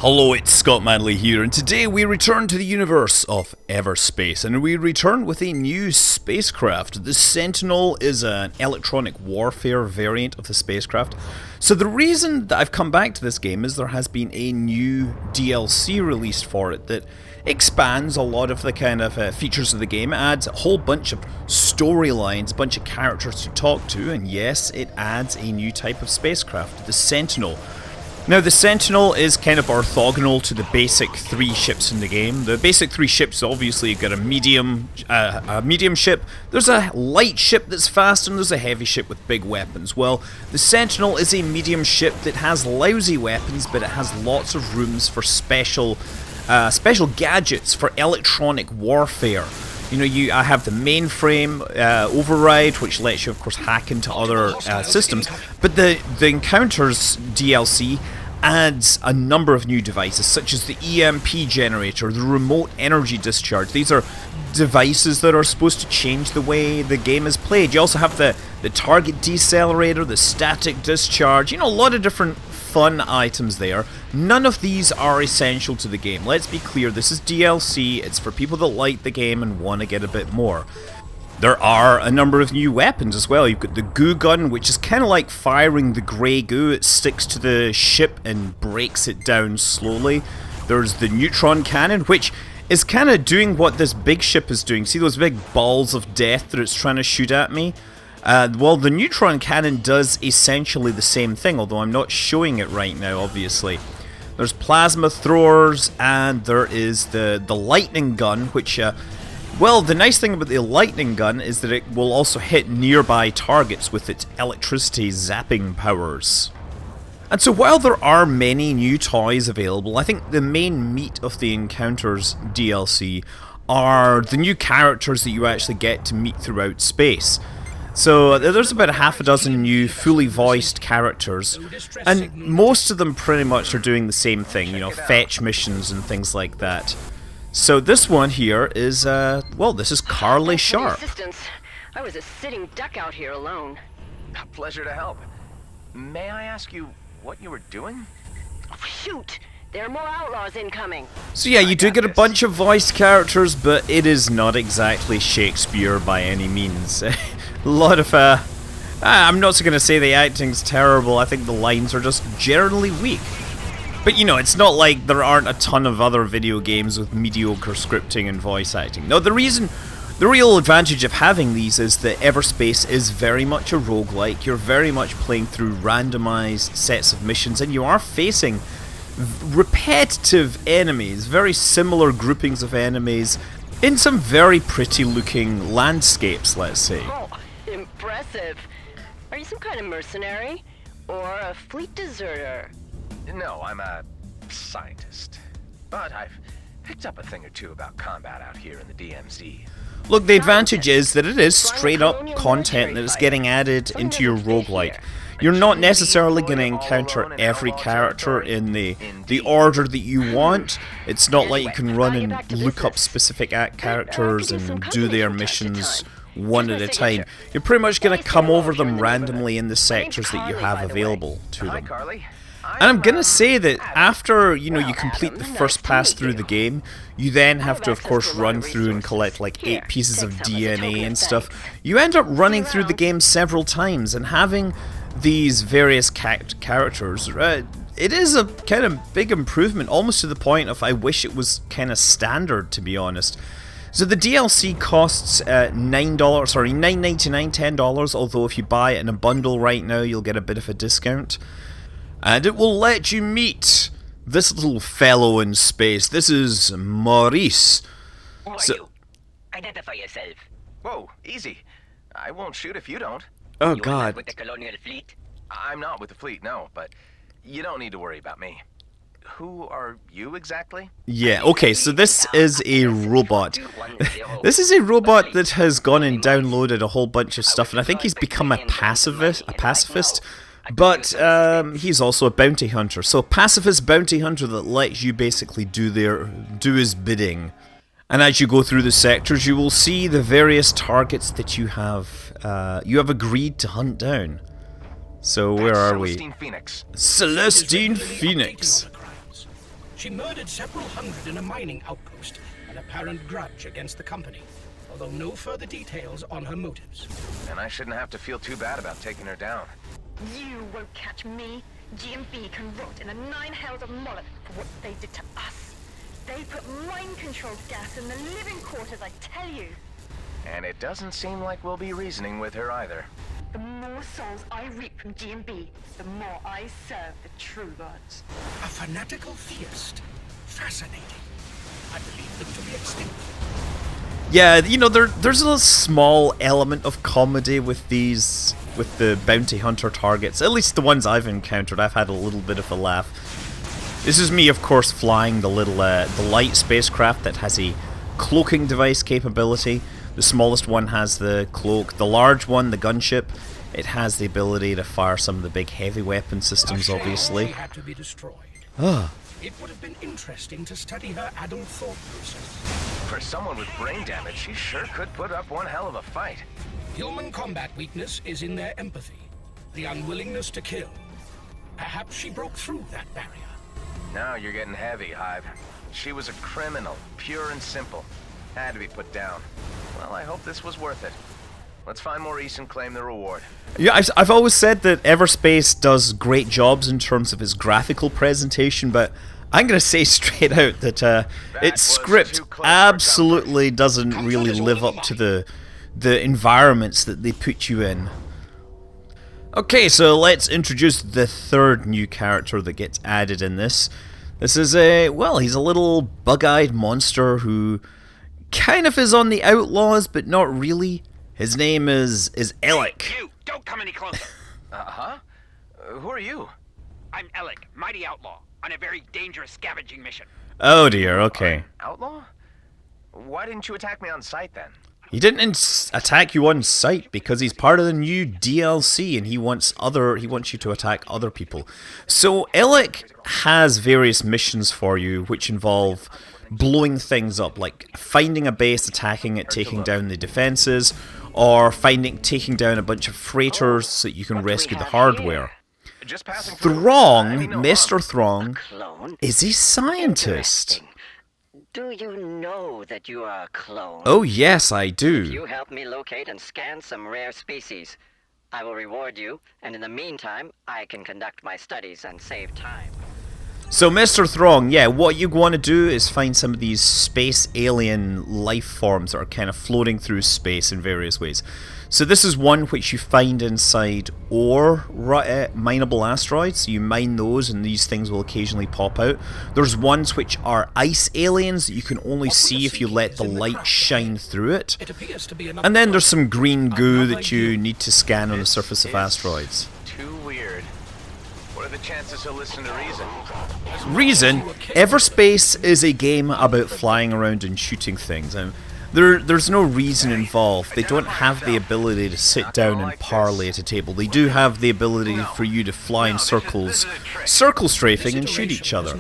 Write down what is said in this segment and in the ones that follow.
Hello, it's Scott Manley here, and today we return to the universe of Everspace, and we return with a new spacecraft. The Sentinel is an electronic warfare variant of the spacecraft. So the reason that I've come back to this game is there has been a new DLC released for it that expands a lot of the kind of features of the game. It adds a whole bunch of storylines, a bunch of characters to talk to, and yes, it adds a new type of spacecraft, the Sentinel. Now, the Sentinel is kind of orthogonal to the basic three ships in the game. The basic three ships, obviously, you've got a medium ship, there's a light ship that's fast, and there's a heavy ship with big weapons. Well, the Sentinel is a medium ship that has lousy weapons, but it has lots of rooms for special gadgets for electronic warfare. You know, I have the mainframe override, which lets you, of course, hack into other systems. But the Encounters DLC adds a number of new devices, such as the Emp Generator, the remote energy discharge. These are devices that are supposed to change the way the game is played. You also have the target decelerator, the static discharge, you know, a lot of different fun items there. None of these are essential to the game. Let's be clear, this is DLC, it's for people that like the game and want to get a bit more. There are a number of new weapons as well. You've got the goo gun, which is kind of like firing the grey goo. It sticks to the ship and breaks it down slowly. There's the Neutron Cannon, which is kind of doing what this big ship is doing. See those big balls of death that it's trying to shoot at me? Well, the Neutron Cannon does essentially the same thing, although I'm not showing it right now, obviously. There's plasma throwers, and there is the lightning gun, which, well, the nice thing about the lightning gun is that it will also hit nearby targets with its electricity zapping powers. And so while there are many new toys available, I think the main meat of the Encounters DLC are the new characters that you actually get to meet throughout space. So there's about a half a dozen new fully voiced characters, and most of them pretty much are doing the same thing, you know, fetch missions and things like that. So this one here is, well, this is Carly Sharp. I was a sitting duck out here alone. A pleasure to help. May I ask you what you were doing? Shoot! There are more outlaws incoming. So yeah, you do get a bunch of voiced characters, but it is not exactly Shakespeare by any means. A lot of, I'm not going to say the acting's terrible, I think the lines are just generally weak. But you know, it's not like there aren't a ton of other video games with mediocre scripting and voice acting. No, the real advantage of having these is that Everspace is very much a roguelike. You're very much playing through randomized sets of missions, and you are facing repetitive enemies, very similar groupings of enemies, in some very pretty looking landscapes, let's say. Oh, impressive. Are you some kind of mercenary? Or a fleet deserter? No, I'm a scientist. But I've picked up a thing or two about combat out here in the DMZ. Look, the advantage is that it is straight up content that is getting added into your roguelike. You're not necessarily going to encounter every character in the order that you want. It's not like you can run and look up specific characters and do their missions one at a time. You're pretty much going to come over them randomly in the sectors that you have available to them. And I'm going to say that after, you know, you complete the first pass through the game, you then have to, of course, run through and collect like 8 pieces of DNA and stuff. You end up running through the game several times, and having these various characters, it is a kind of big improvement, almost to the point of I wish it was kind of standard, to be honest. So the DLC costs $9.99, $10, although if you buy it in a bundle right now, you'll get a bit of a discount. And it will let you meet this little fellow in space. This is Maurice. Who are you? Identify yourself. Whoa, easy. I won't shoot if you don't. Oh, You are God. not with the colonial fleet? I'm not with the fleet, no, but you don't need to worry about me. Who are you exactly? Yeah, okay, so this is a robot. This is a robot that has gone and downloaded a whole bunch of stuff, and I think he's become a pacifist. But he's also a bounty hunter. So a pacifist bounty hunter that lets you basically do his bidding. And as you go through the sectors, you will see the various targets that you have agreed to hunt down. So where are we? Celestine Phoenix. Celestine Phoenix. She murdered several hundred in a mining outpost, an apparent grudge against the company, although no further details on her motives. And I shouldn't have to feel too bad about taking her down. You won't catch me. GMB can rot in the 9 hells of Moloch for what they did to us. They put mind-controlled gas in the living quarters, I tell you. And it doesn't seem like we'll be reasoning with her either. The more souls I reap from GMB, the more I serve the true gods. A fanatical theist. Fascinating. I believe them to be extinct. Yeah, you know, there's a small element of comedy with the bounty hunter targets. At least the ones I've encountered, I've had a little bit of a laugh. This is me, of course, flying the little, the light spacecraft that has a cloaking device capability. The smallest one has the cloak. The large one, the gunship, it has the ability to fire some of the big heavy weapon systems, obviously. She had to be destroyed. It would have been interesting to study her adult thought process. For someone with brain damage, she sure could put up one hell of a fight. Human combat weakness is in their empathy, the unwillingness to kill. Perhaps she broke through that barrier. Now you're getting heavy, Hive. She was a criminal, pure and simple. Had to be put down. Well, I hope this was worth it. Let's find Maurice and claim the reward. Yeah, I've always said that Everspace does great jobs in terms of its graphical presentation, but I'm going to say straight out that its script absolutely doesn't really live up to the environments that they put you in. Okay, so let's introduce the third new character that gets added in this. This is well, he's a little bug-eyed monster who kind of is on the outlaws, but not really. His name is Alec. Hey, you! Don't come any closer! Uh-huh? Who are you? I'm Alec, mighty outlaw, on a very dangerous scavenging mission. Oh dear, okay. Outlaw? Why didn't you attack me on sight then? He didn't attack you on sight because he's part of the new DLC and he wants you to attack other people. So Alec has various missions for you which involve blowing things up, like finding a base, attacking it, taking down the defenses, or taking down a bunch of freighters so that you can rescue the hardware. Just passing through. Throng, Mr. Throng, Clone? is a scientist. Interesting. Do you know that you are a clone? Oh yes, I do. You help me locate and scan some rare species. I will reward you, and in the meantime, I can conduct my studies and save time. So Mr. Throng, yeah, what you want to do is find some of these space alien life forms that are kind of floating through space in various ways. So this is one which you find inside ore mineable asteroids. So you mine those and these things will occasionally pop out. There's ones which are ice aliens that you can only see if you let the light shine through it. And then there's some green goo that you need to scan on the surface of asteroids. Too weird. What are the chances he'll listen to reason? Reason? Everspace is a game about flying around and shooting things. There's no reason involved. They don't have the ability to sit down and parley at a table. They do have the ability for you to fly in circles, circle strafing and shoot each other.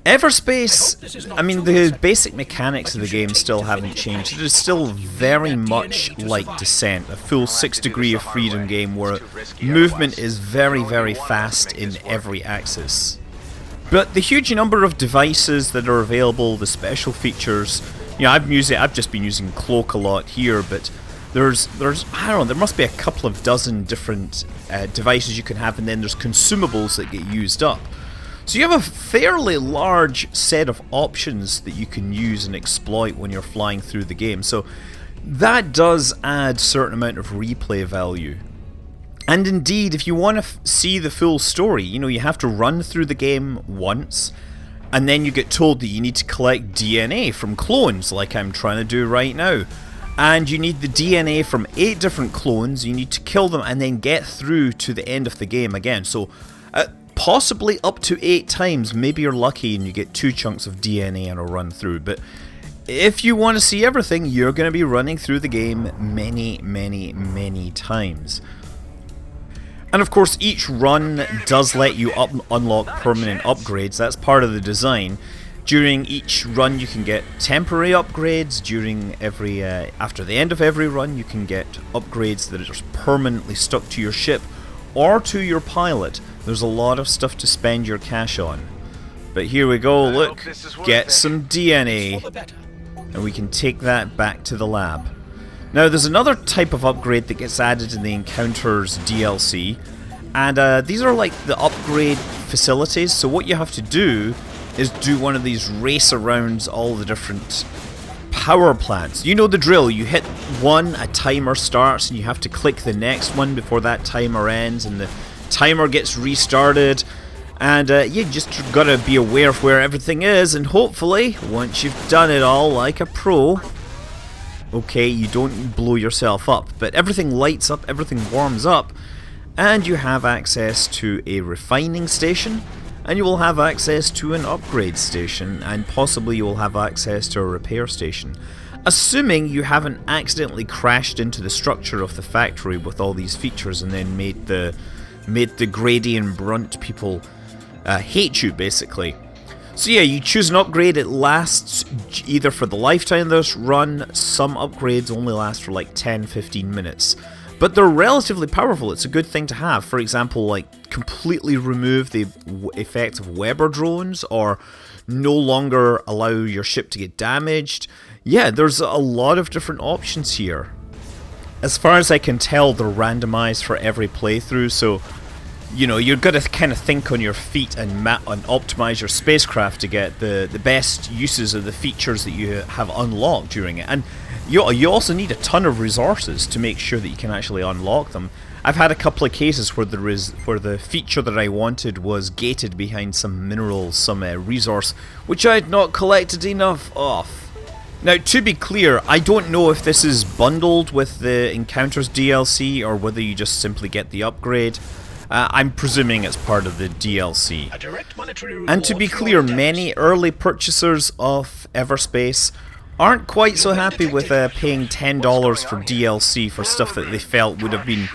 Everspace, I mean, the basic mechanics of the game still haven't changed. It is still very much like Descent, a full 6 degree of freedom game where movement is very, very fast in every axis. But the huge number of devices that are available, the special features, you know, I've just been using Cloak a lot here, but there's I don't know, there must be a couple of dozen different devices you can have, and then there's consumables that get used up. So you have a fairly large set of options that you can use and exploit when you're flying through the game. So that does add a certain amount of replay value. And indeed, if you want to see the full story, you know, you have to run through the game once, and then you get told that you need to collect DNA from clones, like I'm trying to do right now. And you need the DNA from 8 different clones, you need to kill them and then get through to the end of the game again. So, possibly up to 8 times, maybe you're lucky and you get 2 chunks of DNA in a run through. But if you want to see everything, you're going to be running through the game many, many, many times. And of course, each run does let you unlock permanent upgrades. That's part of the design. During each run, you can get temporary upgrades. During after the end of every run, you can get upgrades that are just permanently stuck to your ship or to your pilot. There's a lot of stuff to spend your cash on. But here we go, look, hope this is worth get it. some For DNA, the better. and we can take that back to the lab. Now there's another type of upgrade that gets added in the Encounters DLC, and these are like the upgrade facilities, so what you have to do is do one of these race around all the different power plants. You know the drill, you hit one, a timer starts, and you have to click the next one before that timer ends, and the timer gets restarted. And you just gotta be aware of where everything is, and hopefully, once you've done it all like a pro, okay, you don't blow yourself up, but everything lights up, everything warms up, and you have access to a refining station, and you will have access to an upgrade station, and possibly you will have access to a repair station. Assuming you haven't accidentally crashed into the structure of the factory with all these features and then made the Grady and Brunt people hate you, basically. So yeah, you choose an upgrade, it lasts either for the lifetime of this run, some upgrades only last for like 10-15 minutes. But they're relatively powerful, it's a good thing to have. For example, like completely remove the effect of Weber drones, or no longer allow your ship to get damaged. Yeah, there's a lot of different options here. As far as I can tell, they're randomized for every playthrough, so you know, you're going to kind of think on your feet and optimize your spacecraft to get the best uses of the features that you have unlocked during it. And you also need a ton of resources to make sure that you can actually unlock them. I've had a couple of cases where the feature that I wanted was gated behind some minerals, some resource, which I had not collected enough of. Now, to be clear, I don't know if this is bundled with the Encounters DLC or whether you just simply get the upgrade. I'm presuming it's part of the DLC. A direct monetary And to reward be for clear, your debt. many early purchasers of Everspace aren't quite so happy with paying $10 for DLC for stuff that they felt would have been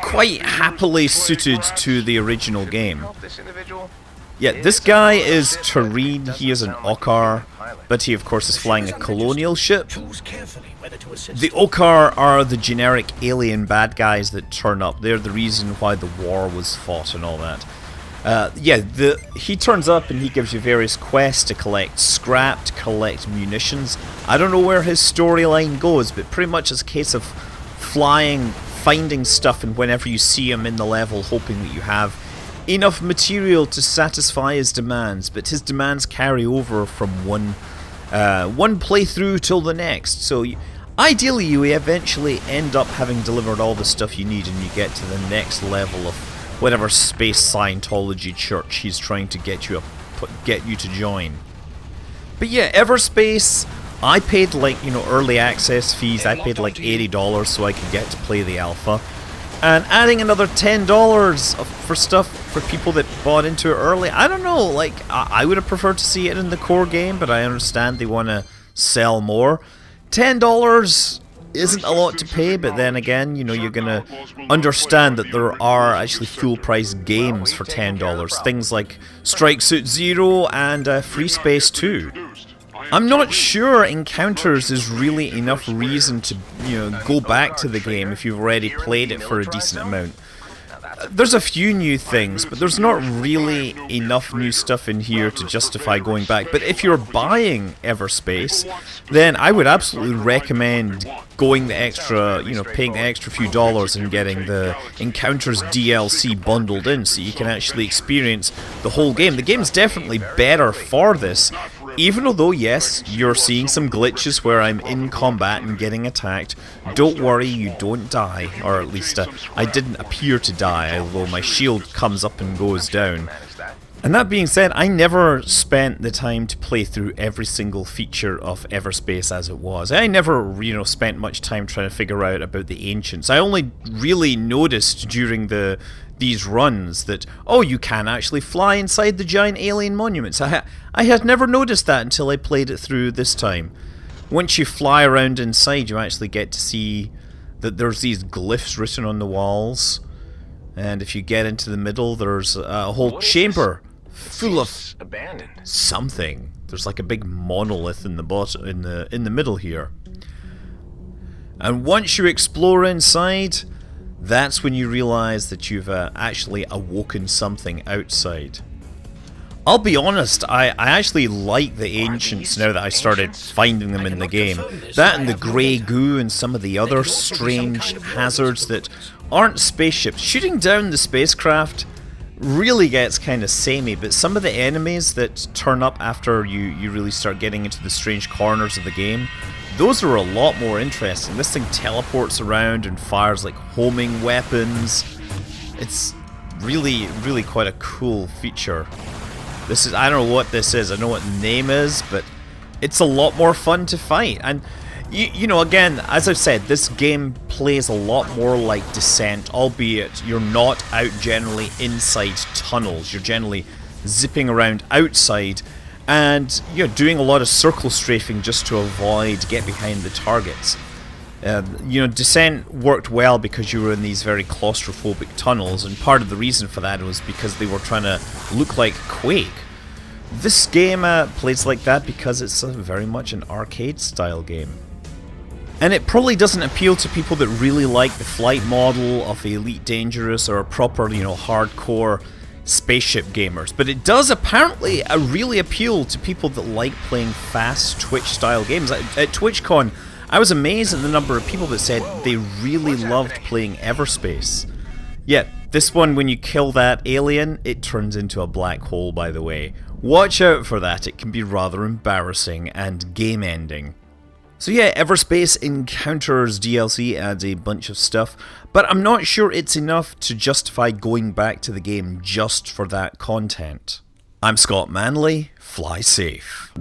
quite happily suited to the original game. Help this individual? Yeah, this guy is Tareen, he is an Okar, but he of course is flying a colonial ship. Choose carefully whether to assist. The Okar are the generic alien bad guys that turn up. They're the reason why the war was fought and all that. He turns up and he gives you various quests to collect scrap, to collect munitions. I don't know where his storyline goes, but pretty much it's a case of flying, finding stuff, and whenever you see him in the level, hoping that you have enough material to satisfy his demands. But his demands carry over from one playthrough till the next. So ideally, you eventually end up having delivered all the stuff you need, and you get to the next level of whatever space Scientology church he's trying to get you to join. But yeah, Everspace, I paid early access fees. I paid like $80 so I could get to play the alpha. And adding another $10 for stuff for people that bought into it early, I don't know, like, I would have preferred to see it in the core game, but I understand they want to sell more. $10 isn't a lot to pay, but then again, you're going to understand that there are actually full-price games for $10. Things like Strike Suit Zero and Free Space 2. I'm not sure Encounters is really enough reason to, go back to the game if you've already played it for a decent amount. There's a few new things, but there's not really enough new stuff in here to justify going back. But if you're buying Everspace, then I would absolutely recommend going the extra, paying the extra few dollars and getting the Encounters DLC bundled in so you can actually experience the whole game. The game's definitely better for this. Even although, yes, you're seeing some glitches where I'm in combat and getting attacked, don't worry, you don't die. Or at least I didn't appear to die, although my shield comes up and goes down. And that being said, I never spent the time to play through every single feature of Everspace as it was. I never, spent much time trying to figure out about the Ancients. I only really noticed during these runs that, oh, you can actually fly inside the giant alien monuments. I had never noticed that until I played it through this time. Once you fly around inside, you actually get to see that there's these glyphs written on the walls. And if you get into the middle, there's a whole chamber full of abandoned something. There's like a big monolith in the bottom, in the middle here. And once you explore inside, that's when you realize that you've actually awoken something outside. I'll be honest, I actually like the ancients now that I started finding them in the game. That and the grey goo and some of the other strange hazards that aren't spaceships. Shooting down the spacecraft really gets kind of samey, but some of the enemies that turn up after you really start getting into the strange corners of the game, those are a lot more interesting. This thing teleports around and fires like homing weapons. It's really, really quite a cool feature. This is, I don't know what this is, I know what the name is, but it's a lot more fun to fight. And you know, again, as I've said, this game plays a lot more like Descent, albeit you're not out generally inside tunnels. You're generally zipping around outside and you're doing a lot of circle strafing just to avoid get behind the targets. You know, Descent worked well because you were in these very claustrophobic tunnels, and part of the reason for that was because they were trying to look like Quake. This game plays like that because it's very much an arcade-style game. And it probably doesn't appeal to people that really like the flight model of the Elite Dangerous or proper, you know, hardcore spaceship gamers, but it does apparently really appeal to people that like playing fast Twitch-style games. At TwitchCon, I was amazed at the number of people that said they really loved playing Everspace. Yet, this one, when you kill that alien, it turns into a black hole, by the way. Watch out for that, it can be rather embarrassing and game-ending. So yeah, Everspace Encounters DLC adds a bunch of stuff, but I'm not sure it's enough to justify going back to the game just for that content. I'm Scott Manley, fly safe.